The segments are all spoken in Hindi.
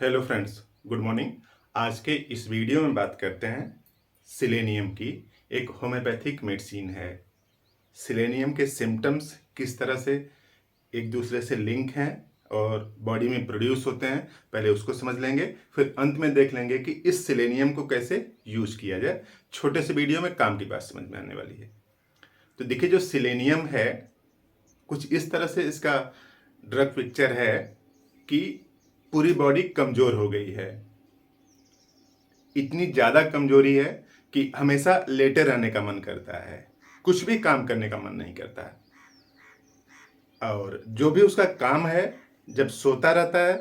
Hello friends, good morning. आज के इस वीडियो में बात करते हैं सिलेनियम की। एक होम्योपैथिक मेडिसिन है। सिलेनियम के सिम्टम्स किस तरह से एक दूसरे से लिंक हैं और बॉडी में प्रोड्यूस होते हैं, पहले उसको समझ लेंगे। फिर अंत में देख लेंगे कि इस सिलेनियम को कैसे यूज किया जाए। छोटे से वीडियो में काम की बात समझ में आने वाली है। तो देखिए, जो सिलेनियम है कुछ इस तरह से इसका ड्रग पिक्चर है कि पूरी बॉडी कमजोर हो गई है। इतनी ज़्यादा कमजोरी है कि हमेशा लेटे रहने का मन करता है, कुछ भी काम करने का मन नहीं करता है। और जो भी उसका काम है, जब सोता रहता है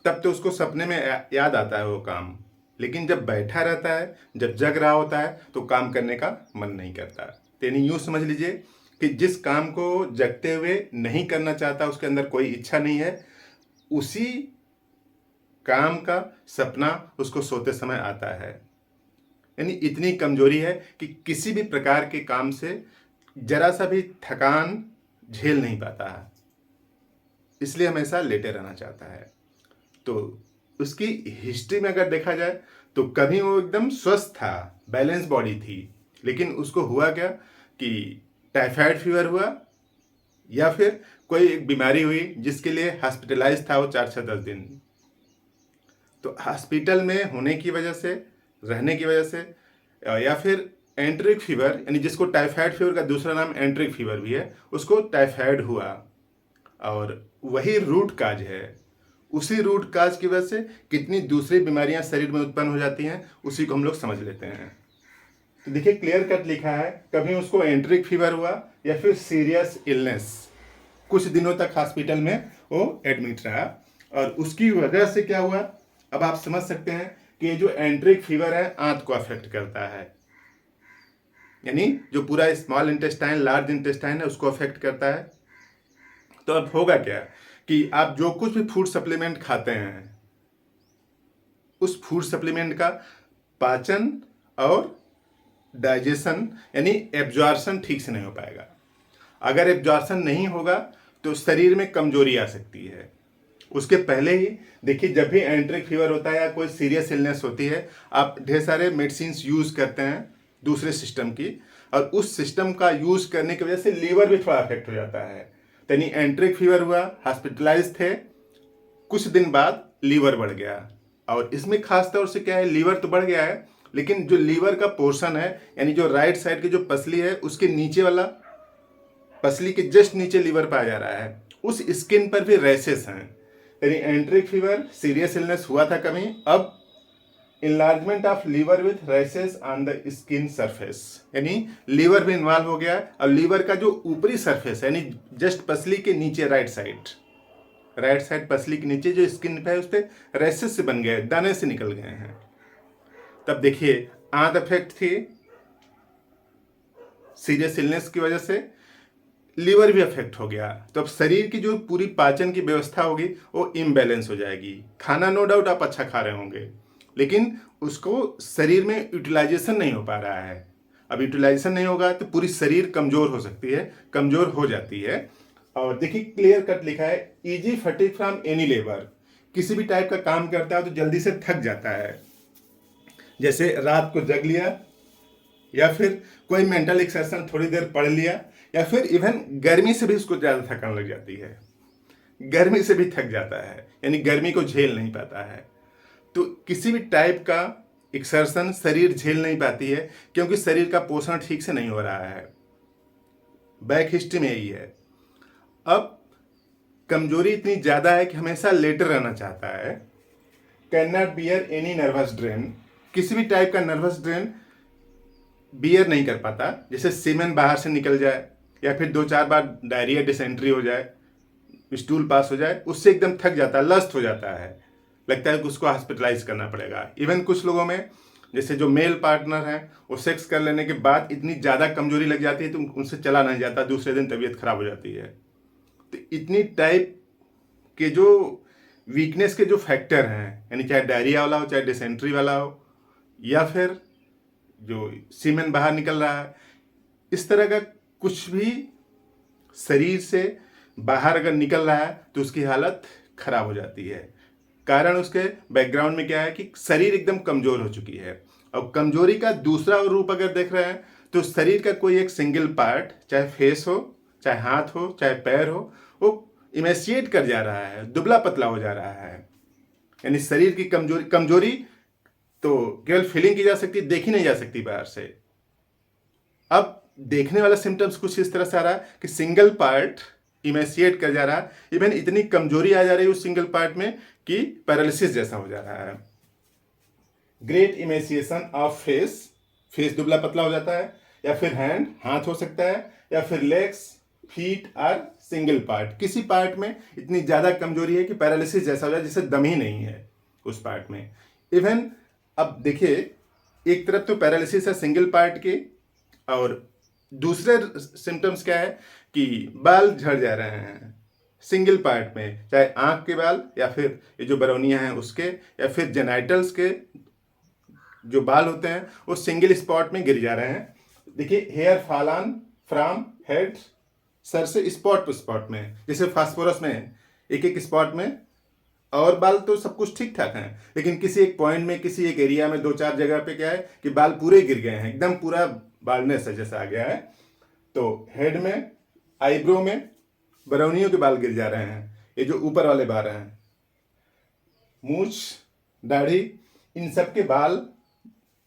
तब तो उसको सपने में याद आता है वो काम, लेकिन जब बैठा रहता है, जब जग रहा होता है तो काम करने का मन नहीं करता। तो यानी यूँ समझ लीजिए कि जिस काम को जगते हुए नहीं करना चाहता, उसके अंदर कोई इच्छा नहीं है, उसी काम का सपना उसको सोते समय आता है। यानी इतनी कमजोरी है कि किसी भी प्रकार के काम से जरा सा भी थकान झेल नहीं पाता है, इसलिए हमेशा लेटे रहना चाहता है। तो उसकी हिस्ट्री में अगर देखा जाए तो कभी वो एकदम स्वस्थ था, बैलेंस बॉडी थी, लेकिन उसको हुआ क्या कि टाइफाइड फीवर हुआ या फिर कोई एक बीमारी हुई जिसके लिए हॉस्पिटलाइज था वो 4-6-10 दिन। तो हॉस्पिटल में होने की वजह से, रहने की वजह से, या फिर एंट्रिक फीवर, यानी जिसको टाइफाइड फीवर का दूसरा नाम एंट्रिक फीवर भी है, उसको टाइफाइड हुआ। और वही रूट काज है। उसी रूट काज की वजह से कितनी दूसरी बीमारियां शरीर में उत्पन्न हो जाती हैं, उसी को हम लोग समझ लेते हैं। तो देखिए, क्लियर कट लिखा है, कभी उसको एंट्रिक फीवर हुआ या फिर सीरियस इलनेस, कुछ दिनों तक हॉस्पिटल में वो एडमिट रहा। और उसकी वजह से क्या हुआ, अब आप समझ सकते हैं कि ये जो एंट्रिक फीवर है आंत को अफेक्ट करता है, यानी जो पूरा स्मॉल इंटेस्टाइन, लार्ज इंटेस्टाइन है, उसको अफेक्ट करता है। तो अब होगा क्या कि आप जो कुछ भी फूड सप्लीमेंट खाते हैं, उस फूड सप्लीमेंट का पाचन और डाइजेशन यानी एब्जॉर्प्शन ठीक से नहीं हो पाएगा। अगर एब्जॉर्प्शन नहीं होगा तो शरीर में कमजोरी आ सकती है। उसके पहले ही देखिए, जब भी एंट्रिक फीवर होता है या कोई सीरियस इलनेस होती है, आप ढेर सारे मेडिसिन यूज़ करते हैं दूसरे सिस्टम की, और उस सिस्टम का यूज़ करने की वजह से लीवर भी थोड़ा अफेक्ट हो जाता है। यानी एंट्रिक फीवर हुआ, हॉस्पिटलाइज थे, कुछ दिन बाद लीवर बढ़ गया। और इसमें खास तौर से क्या है, लीवर तो बढ़ गया है, लेकिन जो लीवर का पोर्शन है, यानी जो राइट साइड की जो पसली है, उसके नीचे वाला, पसली के जस्ट नीचे लीवर पाया जा रहा है, उस स्किन पर भी रैसेस हैं। यानी एंट्रिक फीवर, सीरियस इलनेस हुआ था कभी, अब enlargement of liver with rashes on the skin surface, यानी लीवर भी इन्वॉल्व हो गया। और लीवर का जो ऊपरी सरफेस है, यानी जस्ट पसली के नीचे राइट साइड पसली के नीचे जो स्किन पे है, उस पर रैसेस से बन गए, दाने से निकल गए हैं। तब देखिए, आंत अफेक्ट थी, सीरियस इलनेस की वजह से लीवर भी अफेक्ट हो गया। तो अब शरीर की जो पूरी पाचन की व्यवस्था होगी वो इम्बैलेंस हो जाएगी। खाना नो डाउट आप अच्छा खा रहे होंगे, लेकिन उसको शरीर में यूटिलाइजेशन नहीं हो पा रहा है। अब यूटिलाइजेशन नहीं होगा तो पूरी शरीर कमजोर हो सकती है, कमजोर हो जाती है। और देखिए, क्लियर कट लिखा है, easy fatigue from any labour. किसी भी टाइप का काम करता है तो जल्दी से थक जाता है। जैसे रात को जग लिया, या फिर कोई मेंटल एक्सरसाइज थोड़ी देर पढ़ लिया, या फिर इवन गर्मी से भी उसको ज़्यादा थकान लग जाती है, गर्मी से भी थक जाता है, यानी गर्मी को झेल नहीं पाता है। तो किसी भी टाइप का एक्सरसन शरीर झेल नहीं पाती है, क्योंकि शरीर का पोषण ठीक से नहीं हो रहा है। बैक हिस्ट्री में यही है। अब कमजोरी इतनी ज़्यादा है कि हमेशा लेटे रहना चाहता है। Can not bear any nervous drain, किसी भी टाइप का नर्वस ड्रेन बियर नहीं कर पाता। जैसे सीमेन बाहर से निकल जाए, या फिर 2-4 बार डायरिया, डिसेंट्री हो जाए, स्टूल पास हो जाए, उससे एकदम थक जाता है, लस्ट हो जाता है, लगता है कि उसको हॉस्पिटलाइज करना पड़ेगा। इवन कुछ लोगों में, जैसे जो मेल पार्टनर हैं, वो सेक्स कर लेने के बाद इतनी ज़्यादा कमजोरी लग जाती है तो उनसे चला नहीं जाता, दूसरे दिन तबीयत खराब हो जाती है। तो इतनी टाइप के जो वीकनेस के जो फैक्टर हैं, यानी चाहे डायरिया वाला हो, चाहे डिसेंट्री वाला हो, या फिर जो सीमेन बाहर निकल रहा है, इस तरह का कुछ भी शरीर से बाहर अगर निकल रहा है तो उसकी हालत खराब हो जाती है। कारण उसके बैकग्राउंड में क्या है कि शरीर एकदम कमजोर हो चुकी है। और कमजोरी का दूसरा रूप अगर देख रहे हैं तो शरीर का कोई एक सिंगल पार्ट, चाहे फेस हो, चाहे हाथ हो, चाहे पैर हो, वो इमेसिएट कर जा रहा है, दुबला पतला हो जा रहा है। यानी शरीर की कमजोरी तो केवल फीलिंग की जा सकती, देखी नहीं जा सकती बाहर से। अब देखने वाला सिम्टम्स कुछ इस तरह से आ रहा है कि सिंगल पार्ट इमेसिएट कर जा रहा है, इवन इतनी कमजोरी आ जा रही है उस सिंगल पार्ट में कि पैरालिसिस जैसा हो जा रहा है। Great emaciation of face, face दुबला पतला हो जाता है, या फिर हैंड, हाथ हो सकता है, या फिर legs, feet are single part, किसी पार्ट में इतनी ज्यादा कमजोरी है कि पैरालिसिस जैसा हो जाए, जिससे दम ही नहीं है उस पार्ट में। इवन अब देखिए, एक तरफ तो पैरालिसिस है सिंगल पार्ट की, और दूसरे सिम्टम्स क्या है कि बाल झड़ जा रहे हैं सिंगल पार्ट में, चाहे आंख के बाल, या फिर ये जो बरौनियां हैं उसके, या फिर जेनाइटल्स के जो बाल होते हैं वो सिंगल स्पॉट में गिर जा रहे हैं। देखिए, hair fall on from head, सर से स्पॉट टू स्पॉट में, जैसे फास्फोरस में एक एक स्पॉट में। और बाल तो सब कुछ ठीक ठाक हैं, लेकिन किसी एक पॉइंट में, किसी एक एरिया में, 2-4 जगह पे क्या है कि बाल पूरे गिर गए हैं, एकदम पूरा बालनेस है जैसा आ गया है। तो हेड में, आईब्रो में बरौनियों के बाल गिर जा रहे हैं, ये जो ऊपर वाले बाल हैं, मूछ, दाढ़ी, इन सब के बाल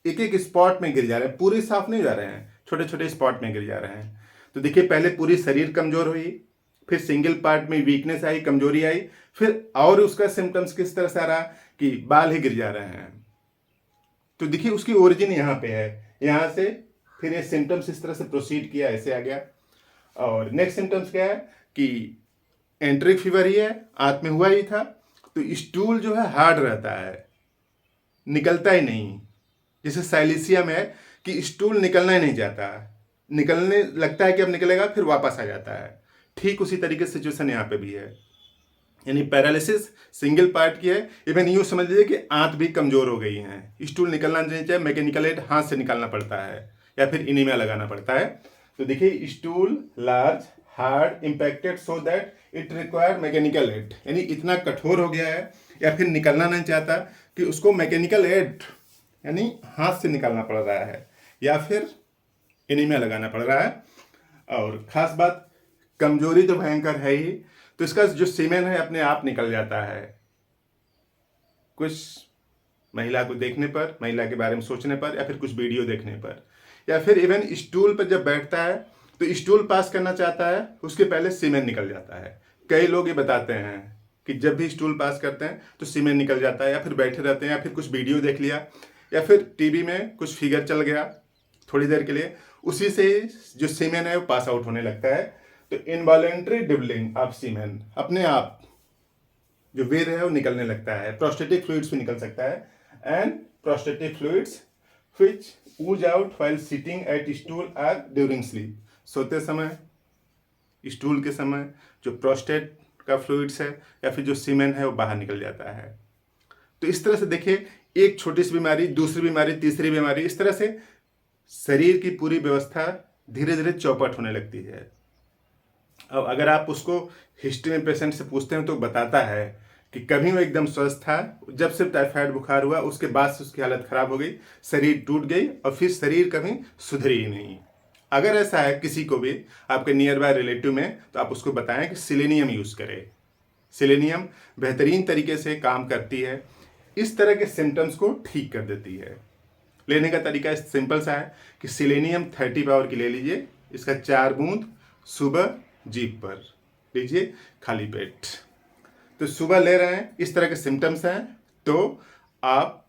एक एक स्पॉट में गिर जा रहे हैं, पूरे साफ नहीं जा रहे हैं, छोटे छोटे स्पॉट में गिर जा रहे हैं। तो देखिए, पहले पूरी शरीर कमजोर हुई, फिर सिंगल पार्ट में वीकनेस आई, कमजोरी आई, फिर और उसका सिम्टम्स किस तरह से आ रहा कि बाल ही गिर जा रहे हैं। तो देखिए, उसकी ओरिजिन यहाँ पे है, यहाँ से फिर ये सिम्टम्स इस तरह से प्रोसीड किया, ऐसे आ गया। और नेक्स्ट सिम्टम्स क्या है कि एंट्रिक फीवर ही है, आंत में हुआ ही था, तो स्टूल जो है हार्ड रहता है, निकलता ही नहीं। जैसे साइलिसिया में है कि स्टूल निकलना ही नहीं चाहता, निकलने लगता है कि अब निकलेगा, फिर वापस आ जाता है। ठीक उसी तरीके से सिचुएशन यहाँ पे भी है, यानी पैरालिसिस सिंगल पार्ट की है। इवन यूँ समझ लीजिए कि आंत भी कमजोर हो गई है, स्टूल निकलना नहीं चाहिए, मैकेनिकल एड हाथ से निकालना पड़ता है, या फिर इनिमिया लगाना पड़ता है। तो देखिए, stool large, hard, impacted so that it require mechanical aid, यानी इतना कठोर हो गया है या फिर निकलना नहीं चाहता कि उसको मैकेनिकल एड यानी हाथ से निकालना पड़ रहा है, या फिर एनीमिया लगाना पड़ रहा है। और ख़ास बात, कमजोरी तो भयंकर है ही, तो इसका जो सीमेन है अपने आप निकल जाता है कुछ महिला को देखने पर, महिला के बारे में सोचने पर, या फिर कुछ वीडियो देखने पर, या फिर इवन स्टूल पर जब बैठता है तो स्टूल पास करना चाहता है, उसके पहले सीमेन निकल जाता है। कई लोग ये बताते हैं कि जब भी स्टूल पास करते हैं तो सीमेन निकल जाता है, या फिर बैठे रहते हैं, या फिर कुछ वीडियो देख लिया, या फिर टीवी में कुछ फिगर चल गया थोड़ी देर के लिए, उसी से जो सीमेन है वो पास आउट होने लगता है। तो इनवॉलेंट्री डिबलिंग ऑफ सीमेन, अपने आप जो वेद है वो निकलने लगता है। प्रोस्टेटिक फ्लूइड्स भी निकल सकता है, and prostatic fluids which ooze out while sitting at stool or during sleep, सोते समय, स्टूल के समय जो प्रोस्टेट का फ्लूइड्स है या फिर जो सीमेन है वो बाहर निकल जाता है। तो इस तरह से देखिए, एक छोटी सी बीमारी, दूसरी बीमारी, तीसरी बीमारी, इस तरह से शरीर की पूरी व्यवस्था धीरे धीरे चौपट होने लगती है। अब अगर आप उसको हिस्ट्री में पेशेंट से पूछते हैं तो बताता है कि कभी वो एकदम स्वस्थ था, जब से टाइफाइड बुखार हुआ उसके बाद से उसकी हालत खराब हो गई, शरीर टूट गई, और फिर शरीर कभी सुधरी ही नहीं। अगर ऐसा है किसी को भी आपके नियर बाय रिलेटिव में, तो आप उसको बताएं कि सिलेनियम यूज़ करें। सिलेनियम बेहतरीन तरीके से काम करती है, इस तरह के सिम्टम्स को ठीक कर देती है। लेने का तरीका सिंपल सा है कि सिलेनियम 30 पावर की ले लीजिए, इसका 4 बूंद सुबह जीभ पर लीजिए खाली पेट। तो सुबह ले रहे हैं, इस तरह के सिम्टम्स हैं, तो आप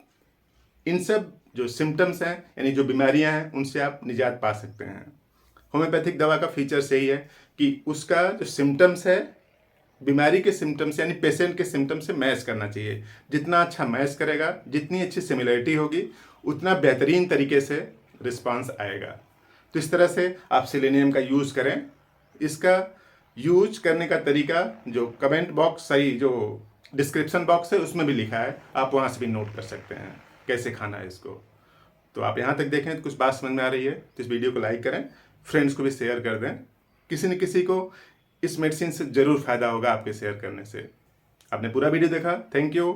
इन सब जो सिम्टम्स हैं यानी जो बीमारियां हैं उनसे आप निजात पा सकते हैं। होम्योपैथिक दवा का फीचर यही है कि उसका जो सिम्टम्स है बीमारी के सिम्टम्स यानी पेशेंट के सिम्टम्स से मैच करना चाहिए। जितना अच्छा मैच करेगा, जितनी अच्छी सिमिलरिटी होगी, उतना बेहतरीन तरीके से रिस्पांस आएगा। तो इस तरह से आप सिलेनियम का यूज़ करें। इसका यूज करने का तरीका जो कमेंट बॉक्स, सही जो डिस्क्रिप्शन बॉक्स है उसमें भी लिखा है, आप वहाँ से भी नोट कर सकते हैं कैसे खाना है इसको। तो आप यहाँ तक देखें तो कुछ बात समझ में आ रही है तो इस वीडियो को लाइक करें, फ्रेंड्स को भी शेयर कर दें। किसी न किसी को इस मेडिसिन से ज़रूर फ़ायदा होगा आपके शेयर करने से। आपने पूरा वीडियो देखा, थैंक यू।